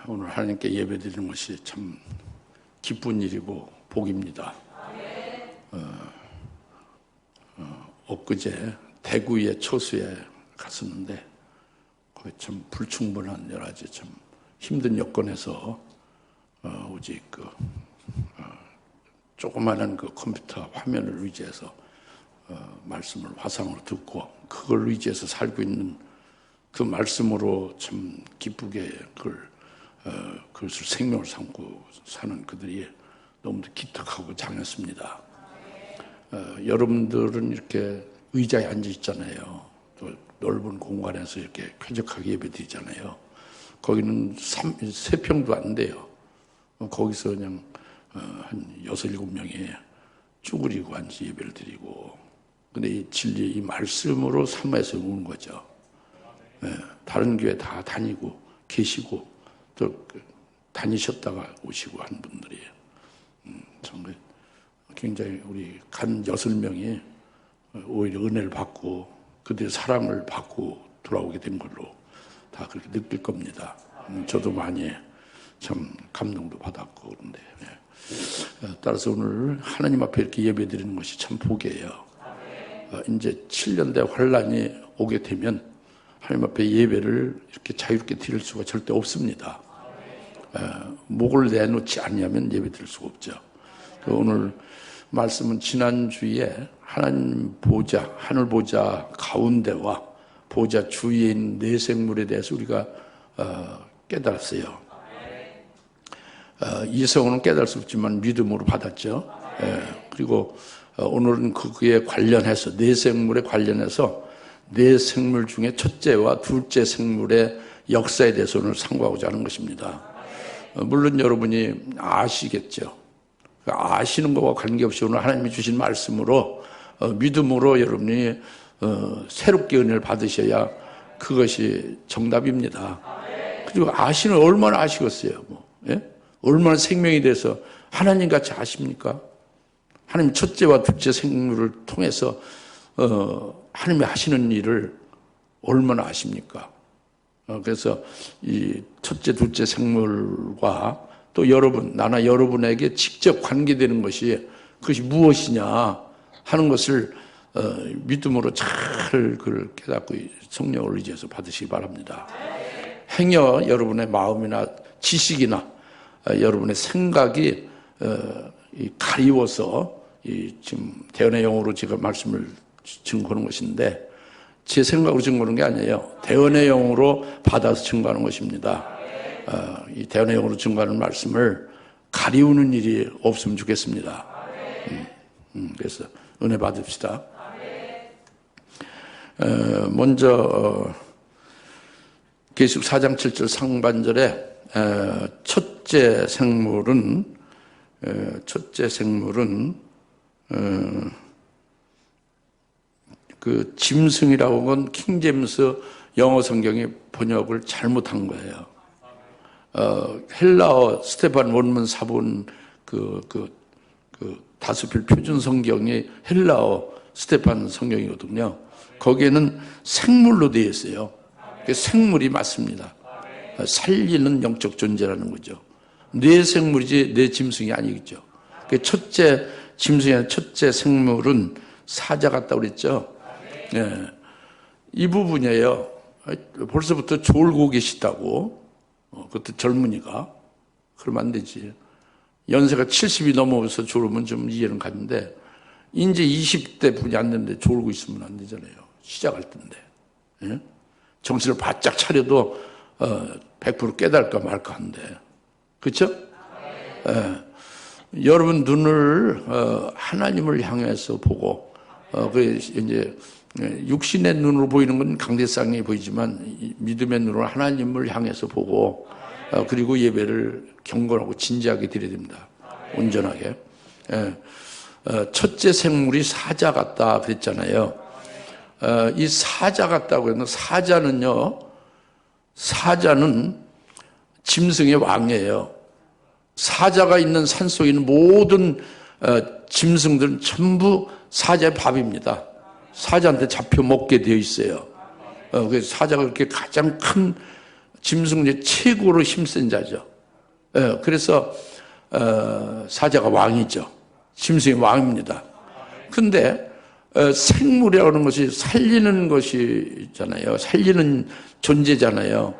오늘 하나님께 예배드리는 것이 참 기쁜 일이고 복입니다. 엊그제 대구의 초수에 갔었는데 거기 참 불충분한 여러 가지 참 힘든 여건에서 오직 조그마한 그 컴퓨터 화면을 의지해서 말씀을 화상으로 듣고 그걸 의지해서 살고 있는 그 말씀으로 참 기쁘게 그것을 생명을 삼고 사는 그들이 너무도 기특하고 장했습니다. 여러분들은 이렇게 의자에 앉아 있잖아요. 또 넓은 공간에서 이렇게 쾌적하게 예배드리잖아요. 거기는 3평도 안 돼요. 거기서 그냥 한 6, 7명이 쭈그리고 앉아 예배를 드리고, 근데 이 진리, 이 말씀으로 삼아서 오는 거죠. 다른 교회 다 다니고 계시고 또 다니셨다가 오시고 한 분들이 정말 굉장히 우리 간 6명이 오히려 은혜를 받고 그들의 사랑을 받고 돌아오게 된 걸로 다 그렇게 느낄 겁니다. 저도 많이 참 감동도 받았고 그런데 따라서 오늘 하나님 앞에 이렇게 예배드리는 것이 참 복이에요. 이제 7년대 환란이 오게 되면 하나님 앞에 예배를 이렇게 자유롭게 드릴 수가 절대 없습니다. 목을 내놓지 않으면 예배 드릴 수가 없죠. 오늘 말씀은 지난주에 하나님 보좌, 하늘 보좌 가운데와 보좌 주위에 있는 네 생물에 대해서 우리가 깨달았어요. 이성으로는 깨달을 수 없지만 믿음으로 받았죠. 그리고 오늘은 그에 관련해서 네 생물에 관련해서 네 생물 중에 첫째와 둘째 생물의 역사에 대해서 오늘 상고하고자 하는 것입니다. 물론 여러분이 아시겠죠. 아시는 것과 관계없이 오늘 하나님이 주신 말씀으로 믿음으로 여러분이 새롭게 은혜를 받으셔야 그것이 정답입니다. 그리고 아시는 얼마나 아시겠어요. 얼마나 생명이 돼서 하나님같이 아십니까? 하나님 첫째와 둘째 생물을 통해서 하나님이 하시는 일을 얼마나 아십니까? 그래서 이 첫째, 둘째 생물과 또 여러분, 나나 여러분에게 직접 관계되는 것이 그것이 무엇이냐 하는 것을 믿음으로 잘 그걸 깨닫고 성령을 의지해서 받으시기 바랍니다. 행여 여러분의 마음이나 지식이나 여러분의 생각이 가리워서 지금 대언의 영으로 제가 말씀을 증거하는 것인데 제 생각으로 증거하는 게 아니에요. 대언의 영으로 받아서 증거하는 것입니다. 이 대언의 영으로 증거하는 말씀을 가리우는 일이 없으면 좋겠습니다. 그래서 은혜 받읍시다. 먼저 계시록 4장 7절 상반절에 첫째 생물은 그 짐승이라고 한 건 킹제임스 영어 성경이 번역을 잘못한 거예요. 헬라어 스테판 원문 사본 그 다스필 표준 성경이 헬라어 스테판 성경이거든요. 거기에는 생물로 되어 있어요. 생물이 맞습니다. 살리는 영적 존재라는 거죠. 뇌 생물이지 뇌 짐승이 아니겠죠. 첫째 짐승이 첫째 생물은 사자 같다고 그랬죠. 이 부분이에요. 벌써부터 졸고 계시다고. 그것도 젊은이가. 그러면 안 되지. 연세가 70이 넘어서 졸으면 좀 이해는 가는데 이제 20대 분이 안 되는데 졸고 있으면 안 되잖아요. 시작할 텐데. 정신을 바짝 차려도 100% 깨달을까 말까 한데. 그렇죠? 여러분 눈을 하나님을 향해서 보고 이제 육신의 눈으로 보이는 건 강대상이 보이지만 믿음의 눈으로 하나님을 향해서 보고 그리고 예배를 경건하고 진지하게 드려야 됩니다. 온전하게. 첫째 생물이 사자 같다 그랬잖아요. 이 사자 같다고 했는데 사자는 짐승의 왕이에요. 사자가 있는 산속에 있는 모든 짐승들은 전부 사자의 밥입니다. 사자한테 잡혀 먹게 되어 있어요. 그래서 사자가 그렇게 가장 큰 짐승 중에 최고로 힘센 자죠. 그래서 사자가 왕이죠. 짐승의 왕입니다. 근데 생물이라고 하는 것이 살리는 것이잖아요. 살리는 존재잖아요.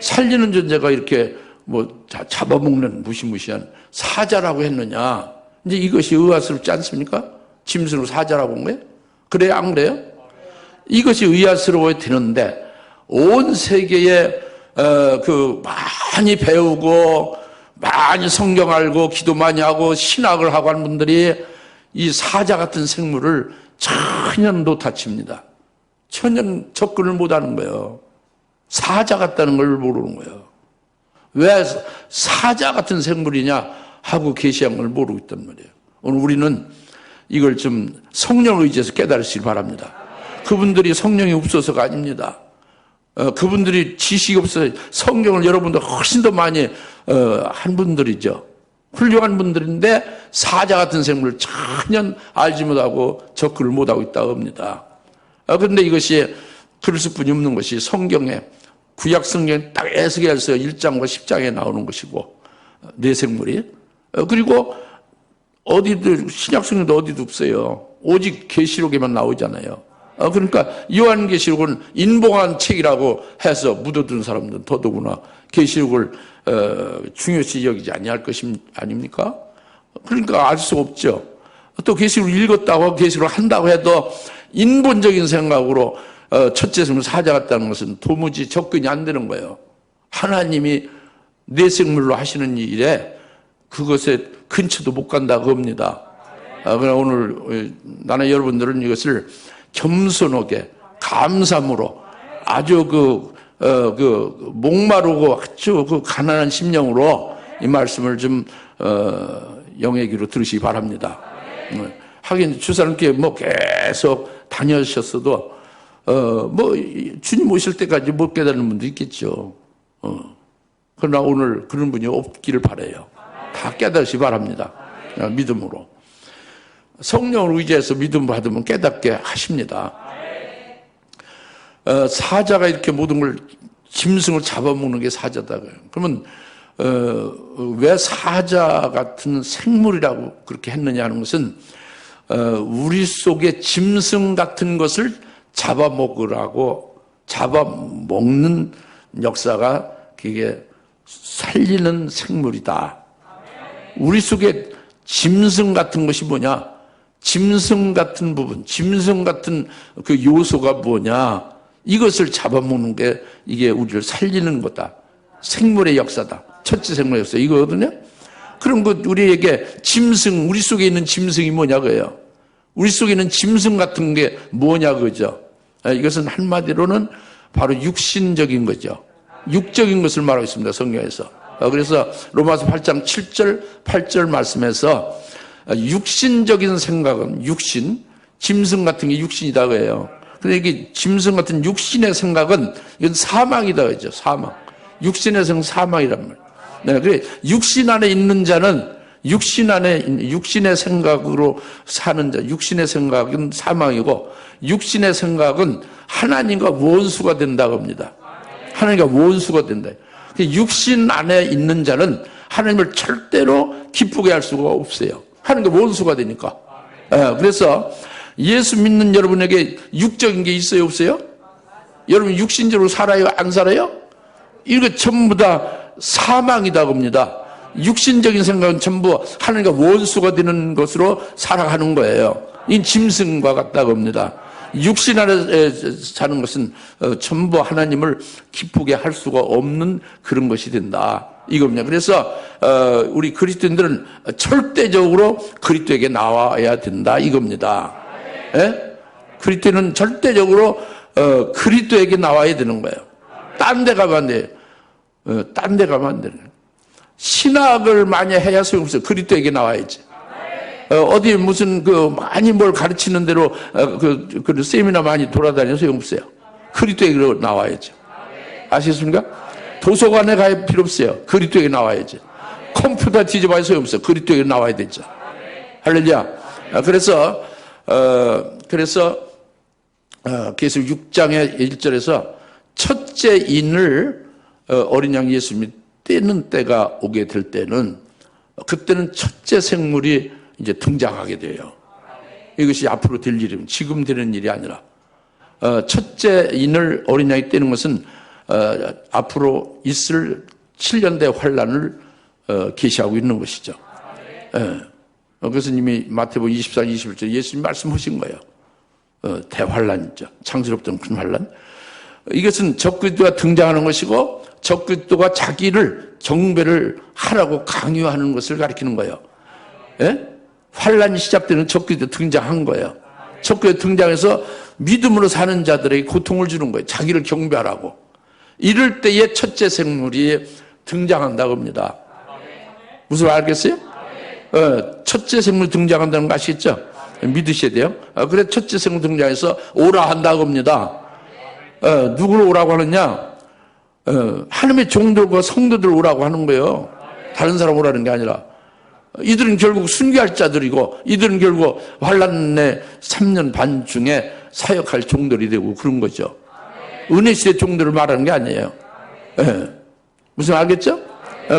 살리는 존재가 이렇게 뭐 잡아먹는 무시무시한 사자라고 했느냐. 이제 이것이 의아스럽지 않습니까? 짐승으로 사자라고 한 거예요? 그래요? 안 그래요? 이것이 의아스러워야 되는데, 온 세계에 많이 배우고 많이 성경 알고 기도 많이 하고 신학을 하고 하는 분들이 이 사자 같은 생물을 전혀 노타칩니다. 전혀 접근을 못하는 거예요. 사자 같다는 걸 모르는 거예요. 왜 사자 같은 생물이냐 하고 계시한 걸 모르고 있단 말이에요. 오늘 우리는 이걸 좀 성령을 의지해서 깨달으시기 바랍니다. 그분들이 성령이 없어서가 아닙니다. 그분들이 지식이 없어서 성경을 여러분들 훨씬 더 많이 한 분들이죠. 훌륭한 분들인데 사자 같은 생물을 전혀 알지 못하고 접근을 못하고 있다고 합니다. 그런데 이것이 그럴 수뿐이 없는 것이 성경에 구약 성경에 딱 에스겔서 1장과 10장에 나오는 것이고 뇌생물이 그리고 어디도 신약 성경도 어디도 없어요. 오직 계시록에만 나오잖아요. 그러니까 요한계시록은 인봉한 책이라고 해서 묻어둔 사람들은 더더구나 계시록을 중요시 여기지 아니할 것이 아닙니까? 그러니까 알 수 없죠. 또 계시록을 읽었다고 계시록을 한다고 해도 인본적인 생각으로 첫째 생물 사자 같다는 것은 도무지 접근이 안 되는 거예요. 하나님이 뇌생물로 하시는 일에 그것에 근처도 못 간다고 합니다. 그러나 오늘 나는 여러분들은 이것을 겸손하게 감사함으로 아주 목마르고 아주 가난한 심령으로 이 말씀을 좀 영의 귀로 들으시기 바랍니다. 하긴 주사님께 뭐 계속 다녀오셨어도 뭐 주님 오실 때까지 못 깨닫는 분도 있겠죠. 그러나 오늘 그런 분이 없기를 바라요. 다 깨닫으시기 바랍니다. 믿음으로. 성령을 의지해서 믿음 받으면 깨닫게 하십니다. 사자가 이렇게 모든 걸 짐승을 잡아먹는 게 사자다. 그러면 왜 사자 같은 생물이라고 그렇게 했느냐 하는 것은 우리 속에 짐승 같은 것을 잡아먹는 역사가 그게 살리는 생물이다. 우리 속에 짐승 같은 것이 뭐냐? 짐승 같은 부분, 짐승 같은 그 요소가 뭐냐? 이것을 잡아먹는 게 이게 우리를 살리는 거다. 생물의 역사다. 첫째 생물의 역사 이거거든요. 그럼 우리에게 짐승, 우리 속에 있는 짐승이 뭐냐 그래요? 우리 속에 있는 짐승 같은 게 뭐냐 그죠? 이것은 한마디로는 바로 육신적인 거죠. 육적인 것을 말하고 있습니다. 성경에서. 그래서 로마서 8장 7절, 8절 말씀에서 육신적인 생각은 짐승 같은 게 육신이다 그래요. 근데 이게 짐승 같은 육신의 생각은 이건 사망이다 그죠. 사망. 육신의 생각 사망이란 말이에요. 네, 그래 육신 안에 있는 자는 육신의 생각으로 사는 자, 육신의 생각은 사망이고 육신의 생각은 하나님과 원수가 된다고 합니다. 하나님과 원수가 된다. 육신 안에 있는 자는 하나님을 절대로 기쁘게 할 수가 없어요. 하나님과 원수가 되니까. 그래서 예수 믿는 여러분에게 육적인 게 있어요, 없어요? 여러분 육신적으로 살아요, 안 살아요? 이거 전부 다 사망이다 봅니다. 육신적인 생각은 전부 하나님과 원수가 되는 것으로 살아가는 거예요. 이 짐승과 같다고 합니다. 육신 안에 사는 것은 전부 하나님을 기쁘게 할 수가 없는 그런 것이 된다. 이겁니다. 그래서 우리 그리스도인들은 절대적으로 그리스도에게 나와야 된다. 이겁니다. 예? 그리스도는 절대적으로 그리스도에게 나와야 되는 거예요. 딴 데 가면 안 돼요. 딴 데 가면 안 돼요. 신학을 많이 해야 소용없어요. 그리스도에게 나와야지. 어디 무슨 많이 뭘 가르치는 대로 그 세미나 많이 돌아다녀서 소용없어요. 그리스도에게 나와야죠. 아시겠습니까? 도서관에 갈 필요 없어요. 그리스도에게 나와야지. 컴퓨터 뒤져봐야 소용없어요. 그리스도에게 나와야 되죠. 할렐루야. 그래서 계속 6장의 1절에서 첫째 인을 어린 양 예수님이 떼는 때가 오게 될 때는 그때는 첫째 생물이 이제 등장하게 돼요. 이것이 앞으로 될 일이면 지금 되는 일이 아니라 첫째 인을 어린 양이 떼는 것은 앞으로 있을 7년대 환란을 계시하고 있는 것이죠. 그래서 이미 마태복음 24, 21절 예수님 말씀하신 거예요. 대환란이죠. 창세로부터 큰 환란. 이것은 적그리스도가 등장하는 것이고 적그리스도가 자기를 경배를 하라고 강요하는 것을 가리키는 거예요. 예? 환란이 시작되는 적그리스도 등장한 거예요. 적그리스도 등장해서 믿음으로 사는 자들에게 고통을 주는 거예요. 자기를 경배하라고. 이럴 때에 첫째 생물이 등장한다고 합니다. 무슨 말 알겠어요? 첫째 생물 등장한다는 거 아시겠죠? 믿으셔야 돼요. 그래 첫째 생물 등장해서 오라 한다고 합니다. 누구를 오라고 하느냐? 하나님의 종들과 성도들 오라고 하는 거예요. 다른 사람 오라는 게 아니라. 이들은 결국 순교할 자들이고 이들은 결국 환란의 3년 반 중에 사역할 종들이 되고 그런 거죠. 은혜 시대 종들을 말하는 게 아니에요. 무슨 알겠죠?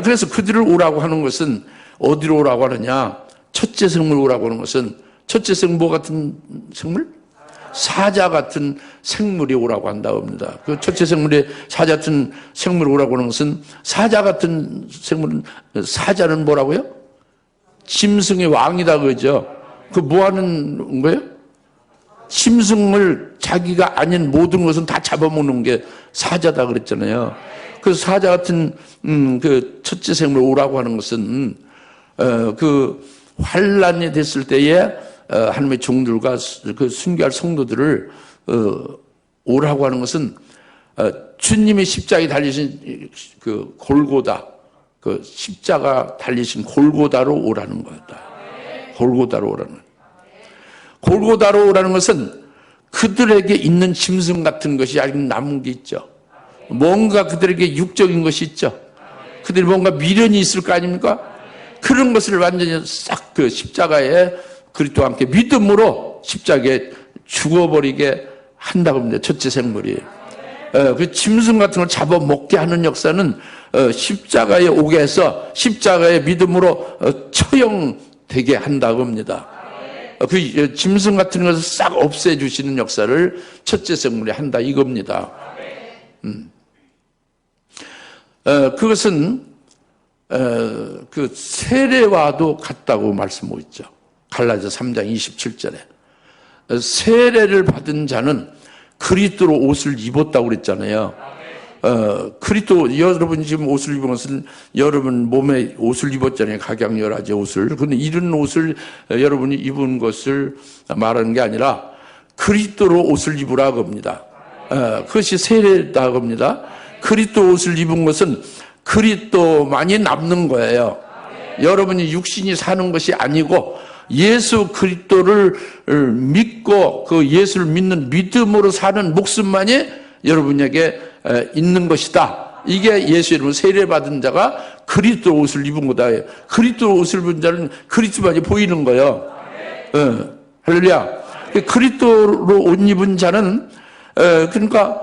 그래서 그들을 오라고 하는 것은 어디로 오라고 하느냐? 첫째 생물 오라고 하는 것은 첫째 생물 뭐 같은 생물? 사자 같은 생물이 오라고 한다고 합니다. 그 첫째 생물이 사자 같은 생물이 오라고 하는 것은 사자 같은 생물은 사자는 뭐라고요? 짐승의 왕이다 그러죠. 그 뭐 하는 거예요? 짐승을 자기가 아닌 모든 것은 다 잡아먹는 게 사자다 그랬잖아요. 그 사자 같은 그 첫째 생물 오라고 하는 것은 그 환란이 됐을 때에 하나님의 종들과 그 순교할 성도들을 오라고 하는 것은 주님이 십자가에 달리신 그 골고다, 그 십자가 달리신 골고다로 오라는 거였다. 골고다로 오라는. 골고다로 오라는 것은 그들에게 있는 짐승 같은 것이 아직 남은 게 있죠. 뭔가 그들에게 육적인 것이 있죠. 그들이 뭔가 미련이 있을 거 아닙니까? 그런 것을 완전히 싹 그 십자가에 그리스도와 함께 믿음으로 십자가에 죽어버리게 한다고 합니다. 첫째 생물이. 그 짐승 같은 걸 잡아먹게 하는 역사는 십자가에 오게 해서 십자가의 믿음으로 처형되게 한다고 합니다. 그 짐승 같은 것을 싹 없애주시는 역사를 첫째 생물이 한다 이겁니다. 그것은 그 세례와도 같다고 말씀하고 있죠. 갈라디아서 3장 27절에 세례를 받은 자는 그리스도로 옷을 입었다고 그랬잖아요. 그리스도 여러분이 지금 옷을 입은 것은 여러분 몸에 옷을 입었잖아요. 각양여라지 옷을. 그런데 이런 옷을 여러분이 입은 것을 말하는 게 아니라 그리스도로 옷을 입으라고 합니다. 그것이 세례다고 합니다. 그리스도 옷을 입은 것은 그리스도만이 남는 거예요. 여러분이 육신이 사는 것이 아니고 예수 그리스도를 믿고 그 예수를 믿는 믿음으로 사는 목숨만이 여러분에게 있는 것이다. 이게 예수 이름으로 세례받은 자가 그리스도 옷을 입은 거다. 그리스도 옷을 입은 자는 그리스도만이 보이는 거예요. 할렐루야. 그리스도로 옷 입은 자는 그러니까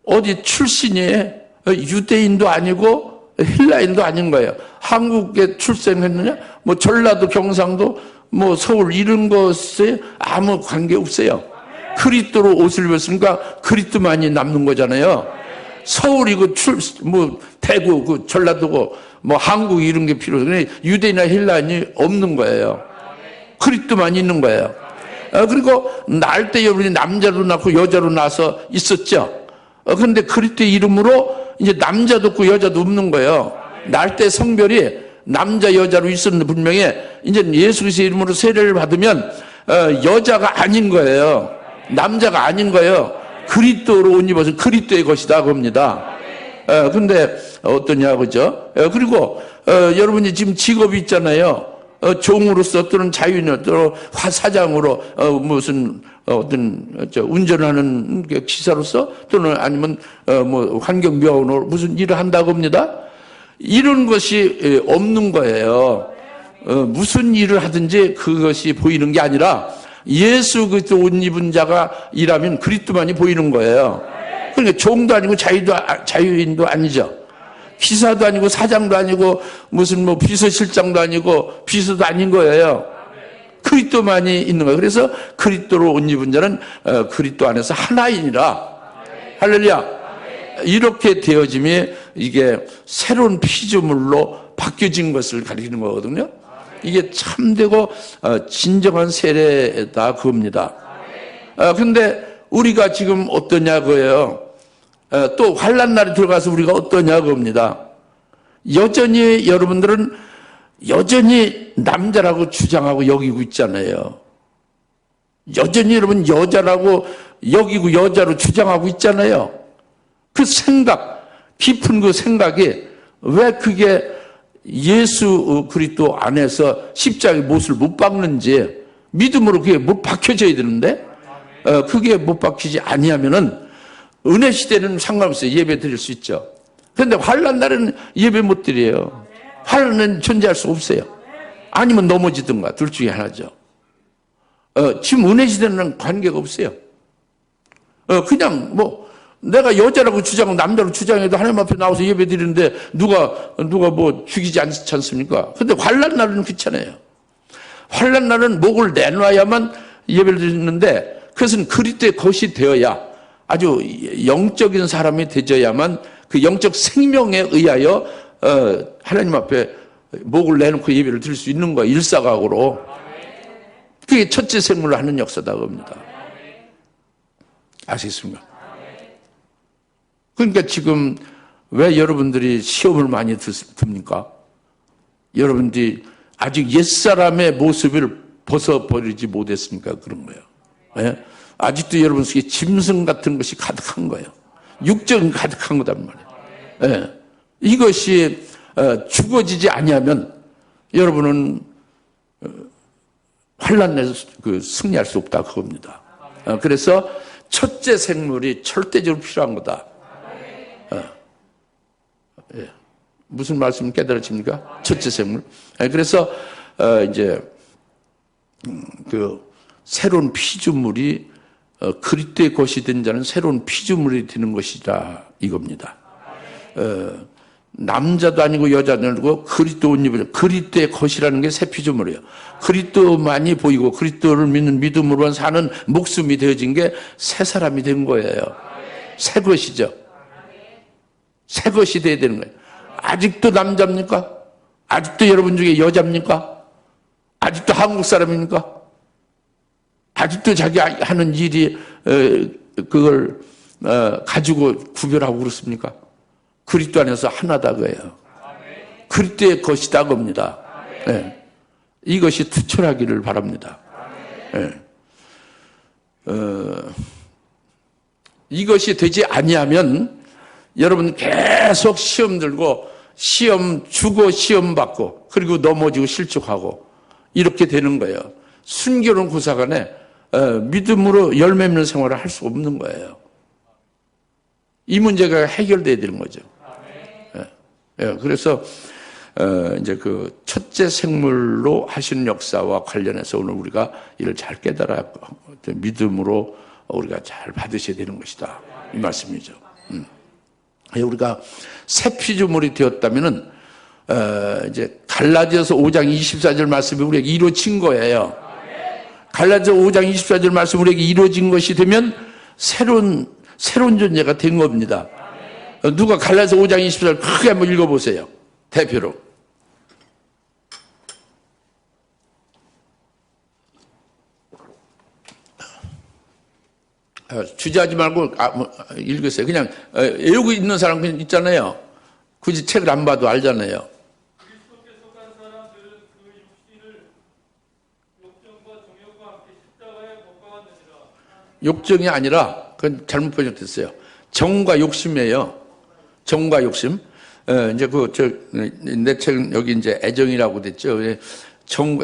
어디 출신이 유대인도 아니고 헬라인도 아닌 거예요. 한국에 출생했느냐? 뭐 전라도, 경상도, 뭐 서울 이런 것에 아무 관계 없어요. 그리스도로 옷을 입었으니까 그리스도만이 남는 거잖아요. 서울이고 뭐 대구, 그 전라도고 뭐 한국 이런 게 필요 없어요. 유대인이나 헬라인이 없는 거예요. 그리스도만 있는 거예요. 그리고 날 때 여러분이 남자로 낳고 여자로 낳아서 있었죠. 그런데 그리스도 이름으로 이제 남자도 없고 여자도 없는 거예요. 날 때 성별이 남자 여자로 있었는데 분명히 이제 예수 그리스도의 이름으로 세례를 받으면 여자가 아닌 거예요. 남자가 아닌 거예요. 그리스도로 옷 입어서 그리스도의 것이다 그럽니다. 근데 어떠냐 그죠? 그리고 여러분이 지금 직업이 있잖아요. 종으로서 또는 자유인으로 또는 화사장으로 무슨 어떤 운전하는 기사로서 또는 아니면 뭐 환경묘원으로 무슨 일을 한다고 합니다. 이런 것이 없는 거예요. 무슨 일을 하든지 그것이 보이는 게 아니라 예수 그리스도 옷 입은 자가 일하면 그리스도만이 보이는 거예요. 그러니까 종도 아니고 자유인도 아니죠. 기사도 아니고 사장도 아니고 무슨 뭐 비서실장도 아니고 비서도 아닌 거예요. 그리스도만이 있는 거예요. 그래서 그리스도로 옷 입은 자는 그리스도 안에서 하나이니라. 할렐루야. 이렇게 되어짐이 이게 새로운 피조물로 바뀌어진 것을 가리키는 거거든요. 이게 참되고 진정한 세례다 그겁니다. 근데 우리가 지금 어떠냐 그거예요. 또 환난 날에 들어가서 우리가 어떠냐 그겁니다. 여전히 여러분들은 여전히 남자라고 주장하고 여기고 있잖아요. 여전히 여러분 여자라고 여기고 여자로 주장하고 있잖아요. 그 생각, 깊은 그 생각이 왜 그게 예수 그리스도 안에서 십자가의 못을 못 박는지 믿음으로 그게 못 박혀져야 되는데 그게 못 박히지 아니하면은 은혜 시대는 상관없어요. 예배 드릴 수 있죠. 그런데 환난 날에는 예배 못 드려요. 환난은 존재할 수 없어요. 아니면 넘어지든가 둘 중에 하나죠. 지금 은혜 시대는 관계가 없어요. 그냥 뭐 내가 여자라고 주장하고 남자라고 주장해도 하나님 앞에 나와서 예배 드리는데 누가 뭐 죽이지 않지 않습니까? 근데 환난 날은 그렇잖아요. 환난 날은 목을 내놔야만 예배를 드리는데 그것은 그리스도의 것이 되어야 아주 영적인 사람이 되져야만 그 영적 생명에 의하여 하나님 앞에 목을 내놓고 예배를 드릴 수 있는 거예요. 일사각오로. 그게 첫째 생물을 하는 역사다 그겁니다. 아시겠습니까? 그러니까 지금 왜 여러분들이 시험을 많이 듭니까? 여러분들이 아직 옛사람의 모습을 벗어버리지 못했으니까 그런 거예요. 예? 아직도 여러분 속에 짐승 같은 것이 가득한 거예요. 육적은 가득한 거단 말이에요. 예. 이것이 죽어지지 아니하면 여러분은 환난에서 승리할 수 없다 그겁니다. 그래서 첫째 생물이 절대적으로 필요한 거다. 예. 무슨 말씀 깨달아집니까? 첫째 생물. 그래서 이제 그 새로운 피조물이 그리스도의 것이 된 자는 새로운 피조물이 되는 것이다 이겁니다. 남자도 아니고 여자도 아니고 그리스도 옷 입은 그리스도의 것이라는 게 새 피조물이에요. 그리스도만이 보이고 그리스도를 믿는 믿음으로 사는 목숨이 되어진 게 새 사람이 된 거예요. 새 것이죠. 새 것이 돼야 되는 거예요. 아직도 남자입니까? 아직도 여러분 중에 여자입니까? 아직도 한국 사람입니까? 아직도 자기 하는 일이 그걸 가지고 구별하고 그렇습니까? 그리스도 안에서 하나다 그예요. 그리스도의 것이다 겁니다. 네. 이것이 투철하기를 바랍니다. 네. 이것이 되지 아니하면 여러분 계속 시험 들고 시험 주고 시험 받고 그리고 넘어지고 실족하고 이렇게 되는 거예요. 순교로운 구사간에 믿음으로 열매 맺는 생활을 할 수 없는 거예요. 이 문제가 해결돼야 되는 거죠. 그래서 이제 그 첫째 생물로 하시는 역사와 관련해서 오늘 우리가 이를 잘 깨달아 믿음으로 우리가 잘 받으셔야 되는 것이다. 이 말씀이죠. 우리가 새 피조물이 되었다면은 이제 갈라디아서 5장 24절 말씀이 우리에게 이루어진 거예요. 갈라디아서 5장 24절 말씀 우리에게 이루어진 것이 되면 새로운 존재가 된 겁니다. 누가 갈라디아서 5장 24절 크게 한번 읽어보세요. 대표로. 주저하지 말고 읽으세요. 그냥 외우고 있는 사람 그냥 있잖아요. 굳이 책을 안 봐도 알잖아요. 그리스도께 속한 사람들은 그 육신을 욕정과 정욕과 함께 십자가에 못 박았느니라. 욕정이 아니라 그건 잘못 번역됐어요. 정과 욕심이에요. 정과 욕심. 이제 내 책은 여기 이제 애정이라고 됐죠.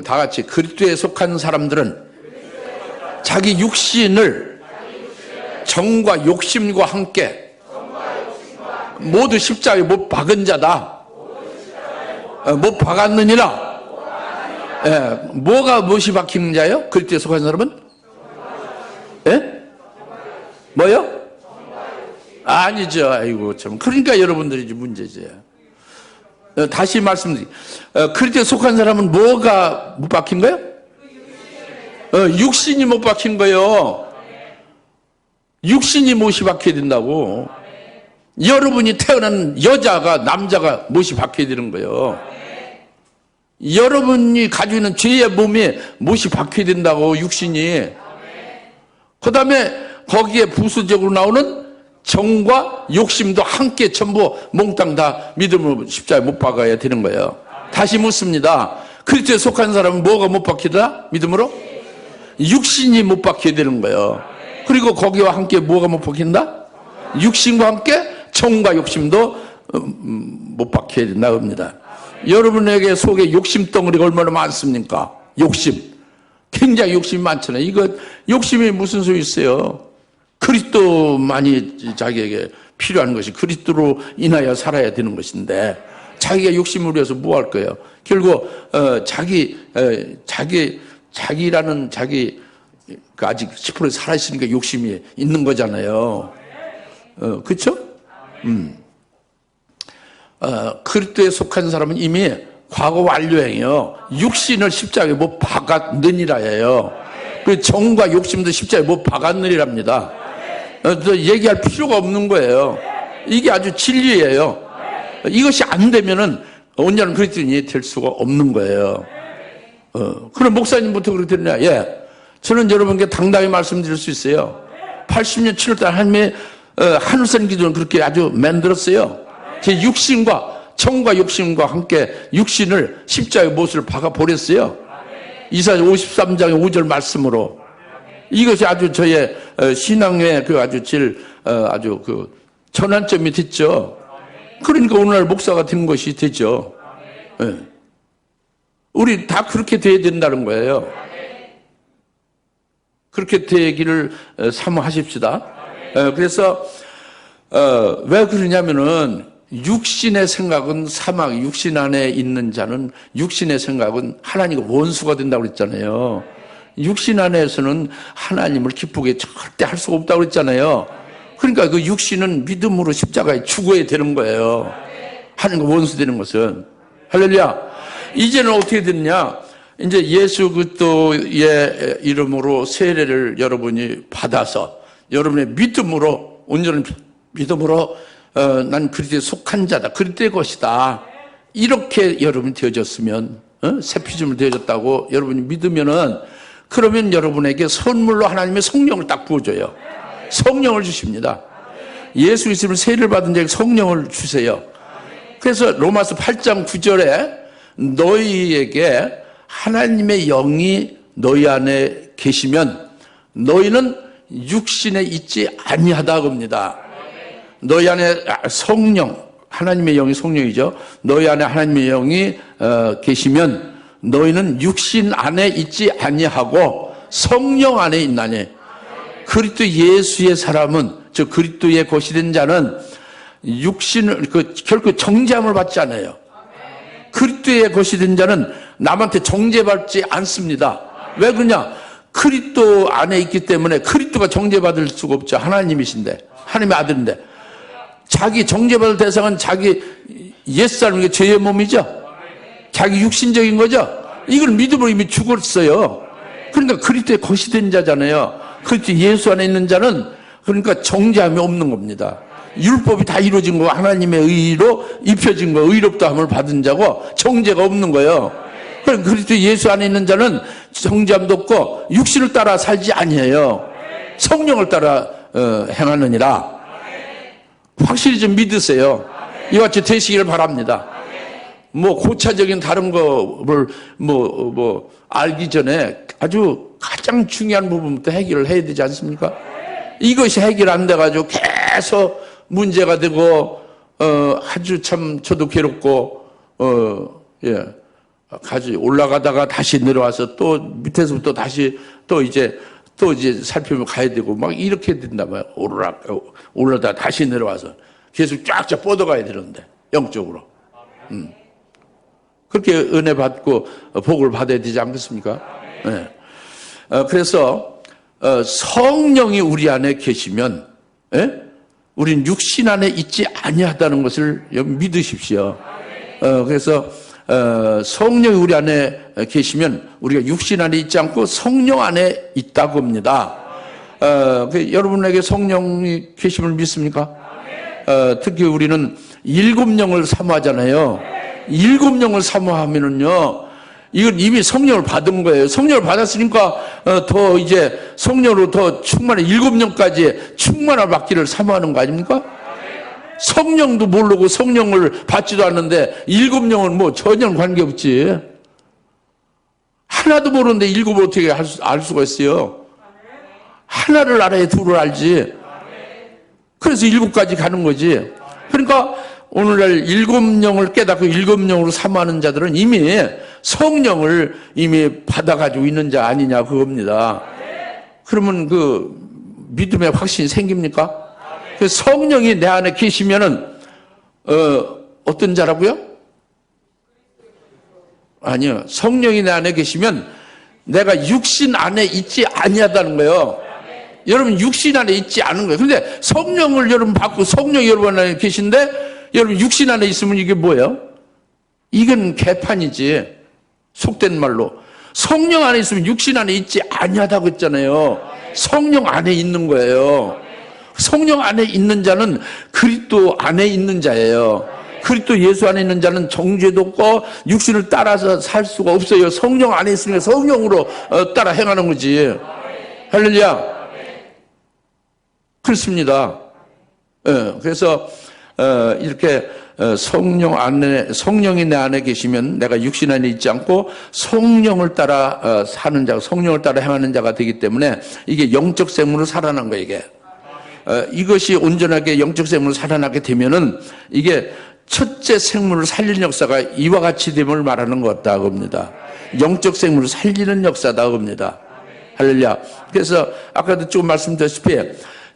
다 같이 그리스도에 속한 사람들은 자기 육신을 정과 욕심과 함께 모두 십자가에 못 박은 자다. 못 박았느니라. 뭐가 무엇이 박히는 자예요? 그리스도에 속한 사람은? 뭐요? 아니죠. 아이고 참. 그러니까 여러분들이 이제 문제죠. 다시 말씀드릴게요. 그리스도에 속한 사람은 뭐가 못 박힌 거예요? 육신이 못 박힌 거예요. 육신이 못이 박혀야 된다고. 여러분이 태어난 여자가 남자가 못이 박혀야 되는 거예요. 여러분이 가지고 있는 죄의 몸에 못이 박혀야 된다고, 육신이. 그 다음에 거기에 부수적으로 나오는 정과 욕심도 함께 전부 몽땅 다 믿음으로 십자가에 못 박아야 되는 거예요. 다시 묻습니다. 그리스도에 속한 사람은 뭐가 못 박히다? 믿음으로? 육신이 못 박혀야 되는 거예요. 그리고 거기와 함께 뭐가 못 박힌다? 육신과 함께 정과 욕심도 못 박혀야 된다 겁니다. 여러분에게 속에 욕심 덩어리가 얼마나 많습니까? 욕심. 굉장히 욕심이 많잖아요. 이거 욕심이 무슨 소리 있어요? 그리스도만이 자기에게 필요한 것이 그리스도로 인하여 살아야 되는 것인데 자기가 욕심을 위해서 뭐 할 거예요? 결국 자기라는 자기 아직 10% 살아있으니까 욕심이 있는 거잖아요. 그렇죠? 그리스도에 속한 사람은 이미 과거 완료행이요. 육신을 십자가에 못 박았느니라예요. 그 정과 욕심도 십자가에 못 박았느니랍니다. 얘기할 필요가 없는 거예요. 이게 아주 진리예요. 이것이 안 되면은 온전한 그리스도인이 될 수가 없는 거예요. 그럼 목사님부터 그렇게 되느냐? 예. 저는 여러분께 당당히 말씀드릴 수 있어요. 80년 7월달 하나님의 하늘선 기도는 그렇게 아주 만들었어요. 제 육신과 정과 욕심과 함께 육신을 십자가의 못을 박아버렸어요. 이사야 53장의 5절 말씀으로. 이것이 아주 저의 신앙의 그 아주 아주 그 전환점이 됐죠. 그러니까 오늘날 목사가 된 것이 되죠. 네. 우리 다 그렇게 돼야 된다는 거예요. 그렇게 되기를 사모하십시다. 그래서 왜 그러냐면은 육신의 생각은 사막, 육신 안에 있는 자는 육신의 생각은 하나님과 원수가 된다고 그랬잖아요. 육신 안에서는 하나님을 기쁘게 절대 할 수가 없다고 그랬잖아요. 그러니까 그 육신은 믿음으로 십자가에 죽어야 되는 거예요. 하나님과 원수 되는 것은. 할렐루야. 이제는 어떻게 됐냐? 이제 예수 그리스도의 이름으로 세례를 여러분이 받아서 여러분의 믿음으로, 온전한 믿음으로 난 그리스도에 속한 자다. 그리스도의 것이다. 이렇게 여러분이 되어졌으면, 새 피조물 되어졌다고 여러분이 믿으면은, 그러면 여러분에게 선물로 하나님의 성령을 딱 부어줘요. 성령을 주십니다. 예수 그리스도를 세례를 받은 자에게 성령을 주세요. 그래서 로마서 8장 9절에 너희에게 하나님의 영이 너희 안에 계시면 너희는 육신에 있지 아니하다 겁니다. 너희 안에 성령, 하나님의 영이 성령이죠. 너희 안에 하나님의 영이 계시면 너희는 육신 안에 있지 아니하고 성령 안에 있나니. 그리스도 예수의 사람은, 저 그리스도의 것이 된 자는 육신을 결코 정죄함을 받지 않아요. 그리스도의 것이 된 자는 남한테 정죄받지 않습니다. 왜 그러냐? 그리스도 안에 있기 때문에. 그리스도가 정죄받을 수가 없죠. 하나님이신데, 하나님의 아들인데. 자기 정죄받을 대상은 자기 옛사람의 죄의 몸이죠. 자기 육신적인 거죠. 이걸 믿음으로 이미 죽었어요. 그러니까 그리스도의 것이 된 자잖아요. 그리스도 예수 안에 있는 자는 그러니까 정죄함이 없는 겁니다. 율법이 다 이루어진 거, 하나님의 의로 입혀진 거, 의롭다함을 받은 자고 정죄가 없는 거예요. 그럼 그리스도 예수 안에 있는 자는 정죄함도 없고 육신을 따라 살지 아니에요. 성령을 따라 행하느니라. 확실히 좀 믿으세요. 이와 같이 되시기를 바랍니다. 뭐 고차적인 다른 거를 알기 전에 아주 가장 중요한 부분부터 해결을 해야 되지 않습니까? 이것이 해결 안 돼가지고 계속 문제가 되고 아주 참 저도 괴롭고 가지 올라가다가 다시 내려와서 또 밑에서부터 다시 또 이제 살피면 가야 되고 막 이렇게 된단 말이에요. 올라다가 다시 내려와서 계속 쫙쫙 뻗어가야 되는데 영적으로. 그렇게 은혜 받고 복을 받아야 되지 않겠습니까? 네. 그래서 성령이 우리 안에 계시면, 예? 우린 육신 안에 있지 아니하다는 것을 믿으십시오. 그래서 성령이 우리 안에 계시면 우리가 육신 안에 있지 않고 성령 안에 있다고 합니다. 여러분에게 성령이 계심을 믿습니까? 특히 우리는 일곱 영을 사모하잖아요. 일곱 영을 사모하면은요, 이건 이미 성령을 받은 거예요. 성령을 받았으니까 더 이제 성령으로 더 충만해, 일곱 영까지 충만을 받기를 사모하는 거 아닙니까? 성령도 모르고 성령을 받지도 않는데 일곱 영은 뭐 전혀 관계없지. 하나도 모르는데 일곱을 어떻게 알 수가 있어요? 하나를 알아야 둘을 알지. 그래서 일곱까지 가는 거지. 그러니까 오늘날 일곱 영을 깨닫고 일곱 영으로 사모하는 자들은 이미 성령을 이미 받아가지고 있는 자 아니냐 그겁니다. 그러면 그 믿음의 확신이 생깁니까? 그 성령이 내 안에 계시면은 어떤 자라고요? 아니요. 성령이 내 안에 계시면 내가 육신 안에 있지 아니하다는 거예요. 여러분 육신 안에 있지 않은 거예요. 그런데 성령을 여러분 받고 성령이 여러분 안에 계신데 여러분 육신 안에 있으면 이게 뭐예요? 이건 개판이지. 속된 말로 성령 안에 있으면 육신 안에 있지 아니하다고 했잖아요. 성령 안에 있는 거예요. 성령 안에 있는 자는 그리스도 안에 있는 자예요. 그리스도 예수 안에 있는 자는 정죄도 없고 육신을 따라서 살 수가 없어요. 성령 안에 있으니까 성령으로 따라 행하는 거지. 할렐루야. 그렇습니다. 그래서 이렇게 성령이 내 안에 계시면 내가 육신 안에 있지 않고 성령을 따라 사는 자, 성령을 따라 행하는 자가 되기 때문에 이게 영적 생물로 살아난 거예요, 이게. 이것이 온전하게 영적 생물로 살아나게 되면은 이게 첫째 생물을 살리는 역사가 이와 같이 됨을 말하는 것 같다 그럽니다. 영적 생물을 살리는 역사다 그럽니다. 할렐루야. 그래서 아까도 조금 말씀드렸다시피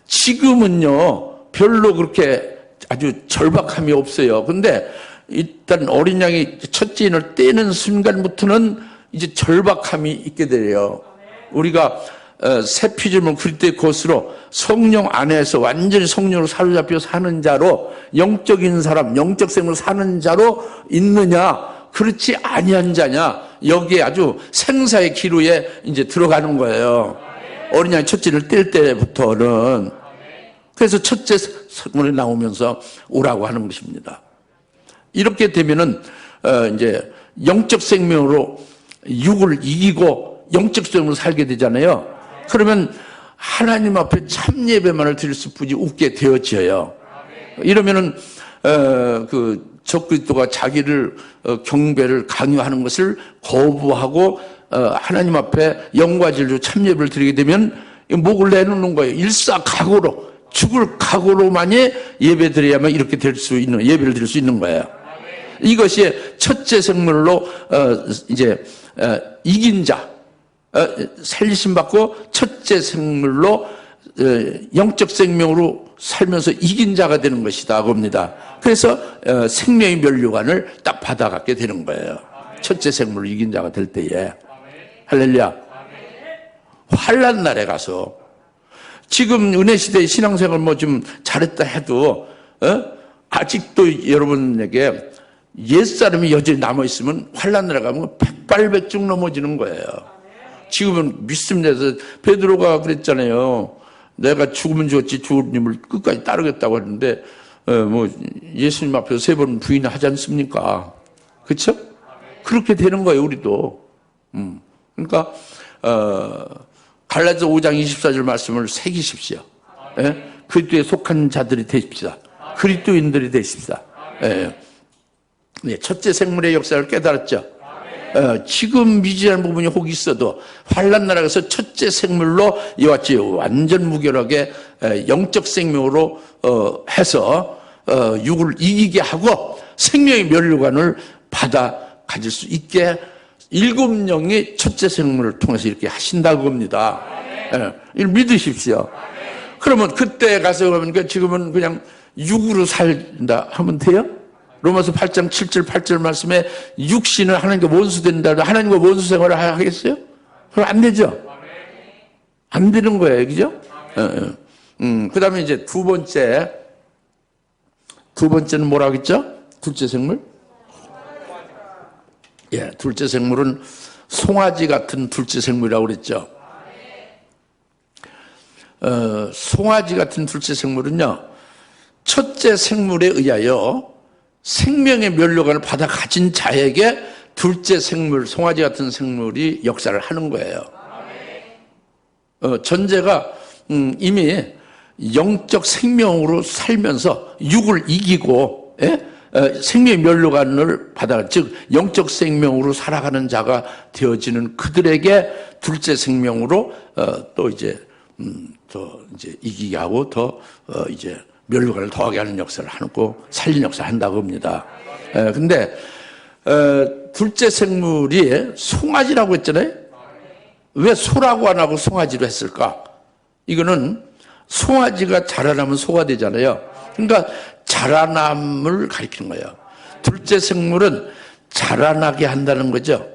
지금은요 별로 그렇게 아주 절박함이 없어요. 근데 일단 어린 양이 첫째 인을 떼는 순간부터는 이제 절박함이 있게 돼요. 우리가 새 피조물 그리스도의 것으로 성령 안에서 완전히 성령으로 사로잡혀 사는 자로 영적인 사람, 영적 생물 사는 자로 있느냐, 그렇지 아니한 자냐, 여기에 아주 생사의 기로에 이제 들어가는 거예요. 어린 양이 첫째를 뗄 때부터는. 그래서 첫째 성물이 나오면서 오라고 하는 것입니다. 이렇게 되면은 이제 영적 생명으로 육을 이기고 영적 생명으로 살게 되잖아요. 그러면 하나님 앞에 참 예배만을 드릴 수뿐이 없게 되어져요. 이러면은 그 적그리스도가 자기를 경배를 강요하는 것을 거부하고 하나님 앞에 영과 진리로 참 예배를 드리게 되면 목을 내놓는 거예요. 일사각오로 죽을 각오로만이 예배 드려야만 이렇게 될 수 있는, 예배를 드릴 수 있는 거예요. 이것이 첫째 생물로 이제 이긴 자, 살리심 받고 첫째 생물로 영적 생명으로 살면서 이긴 자가 되는 것이다 그럽니다. 그래서 생명의 면류관을 딱 받아갖게 되는 거예요. 첫째 생물로 이긴 자가 될 때에. 할렐루야. 환난 날에 가서 지금 은혜시대의 신앙생활 뭐 좀 잘했다 해도 아직도 여러분에게 옛사람이 여전히 남아있으면 환난 날에 가면 백발백중 넘어지는 거예요. 지금은 믿습니다에서 베드로가 그랬잖아요. 내가 죽으면 죽었지 주님을 끝까지 따르겠다고 했는데 뭐 예수님 앞에서 3번 부인하지 않습니까? 그렇죠? 그렇게 되는 거예요, 우리도. 그러니까 갈라디아서 5장 24절 말씀을 새기십시오. 예? 그리스도에 속한 자들이 되십시다. 그리스도인들이 되십시다. 예. 네, 첫째 생물의 역사를 깨달았죠. 지금 미지한 부분이 혹 있어도 환난 나라에서 첫째 생물로 이와 같이 완전 무결하게 영적 생명으로 해서 육을 이기게 하고 생명의 면류관을 받아 가질 수 있게 7영이 첫째 생물을 통해서 이렇게 하신다고 합니다. 이걸 믿으십시오. 그러면 그때 가서 그러니까 지금은 그냥 육으로 살다 하면 돼요? 로마서 8장 7절 8절 말씀에 육신은 하나님과 원수된다. 하나님과 원수 생활을 하겠어요? 그럼 안 되죠? 안 되는 거예요. 그죠? 그 다음에 이제 두 번째 두 번째는 뭐라고 했죠? 둘째 생물? 예, 둘째 생물은 송아지 같은 둘째 생물이라고 그랬죠. 송아지 같은 둘째 생물은요, 첫째 생물에 의하여 생명의 면류관을 받아 가진 자에게 둘째 생물, 송아지 같은 생물이 역사를 하는 거예요. 전제가 이미 영적 생명으로 살면서 육을 이기고, 예? 생명의 면류관을 받아, 즉 영적 생명으로 살아가는 자가 되어지는 그들에게 둘째 생명으로 또 이제 더 이제 이기게 하고 더 이제 면류관을 더하게 하는 역사를 하고 살리는 역사를 한다고 합니다. 근데 둘째 생물이 송아지라고 했잖아요. 왜 소라고 안 하고 송아지로 했을까? 이거는 송아지가 자라나면 소가 되잖아요. 그러니까 자라남을 가리키는 거예요. 둘째 생물은 자라나게 한다는 거죠.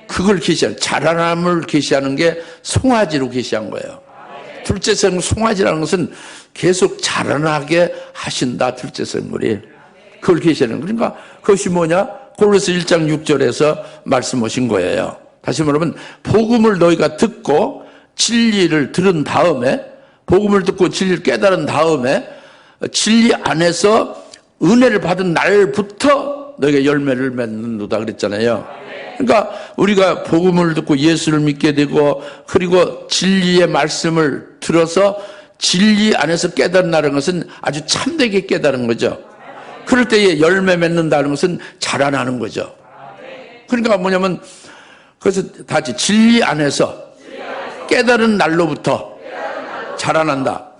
그걸 계시하는, 자라남을 계시하는 게 송아지로 계시한 거예요. 둘째 생물 송아지라는 것은 계속 자라나게 하신다, 둘째 생물이. 그걸 계시하는 거예요. 그러니까 그것이 뭐냐? 골로새 1장 6절에서 말씀하신 거예요. 다시 말하면 복음을 너희가 듣고 진리를 들은 다음에, 복음을 듣고 진리를 깨달은 다음에 진리 안에서 은혜를 받은 날부터 너희가 열매를 맺는도다 그랬잖아요. 그러니까 우리가 복음을 듣고 예수를 믿게 되고 그리고 진리의 말씀을 들어서 진리 안에서 깨달는다는 것은 아주 참되게 깨달은 거죠. 그럴 때에 열매 맺는다는 것은 자라나는 거죠. 그러니까 뭐냐면 그래서 다시 진리 안에서 깨달은 날로부터 자라난다.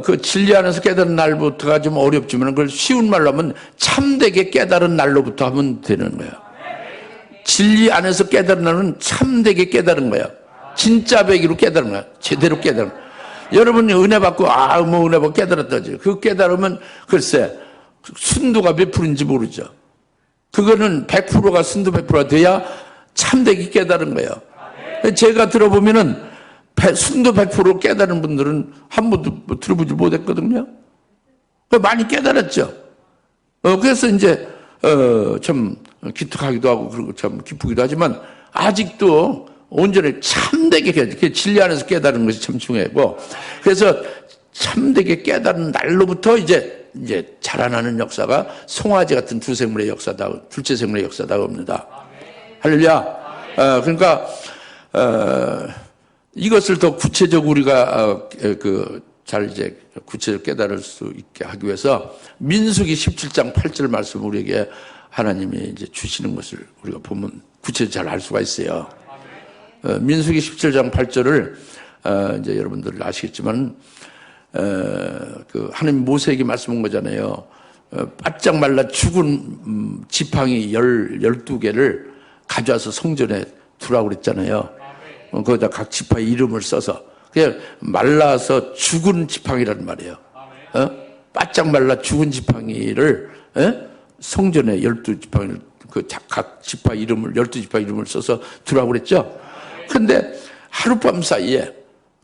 그 진리 안에서 깨달은 날부터가 좀 어렵지만 그걸 쉬운 말로 하면 참되게 깨달은 날로부터 하면 되는 거예요. 진리 안에서 깨달은 날은 참되게 깨달은 거예요. 진짜 배기로 깨달은 거예요. 제대로 깨달은 거예요. 여러분이 은혜 받고 뭐 은혜 받고 깨달았다지. 그 깨달으면 글쎄 순도가 몇 프로인지 모르죠. 그거는 100%가 순도 100%가 돼야 참되게 깨달은 거예요. 제가 들어보면은 순도 100% 깨달은 분들은 한 번도 들어보지 못했거든요. 많이 깨달았죠. 그래서 이제 참 기특하기도 하고 그리고 참 기쁘기도 하지만 아직도 온전히 참되게 그 진리 안에서 깨달은 것이 참 중요하고, 그래서 참되게 깨달은 날로부터 이제 자라나는 역사가 송아지 같은 두 생물의 역사다, 둘째 생물의 역사다 합니다. 할렐루야. 그러니까 이것을 더 구체적으로 우리가 잘 이제 구체적으로 깨달을 수 있게 하기 위해서 민수기 17장 8절 말씀 우리에게 하나님이 이제 주시는 것을 우리가 보면 구체적으로 잘 알 수가 있어요. 민수기 17장 8절을 이제 여러분들 아시겠지만 그 하나님 모세에게 말씀한 거잖아요. 바짝 말라 죽은 지팡이 12개를 가져와서 성전에 두라고 그랬잖아요. 거기다 각 지팡이 이름을 써서 그냥 말라서 죽은 지팡이라는 말이에요. 바짝 말라 죽은 지팡이를 성전에 12지팡이를 그 각 지팡이 이름을 12지팡이 이름을 써서 두라고 그랬죠. 근데 하룻밤 사이에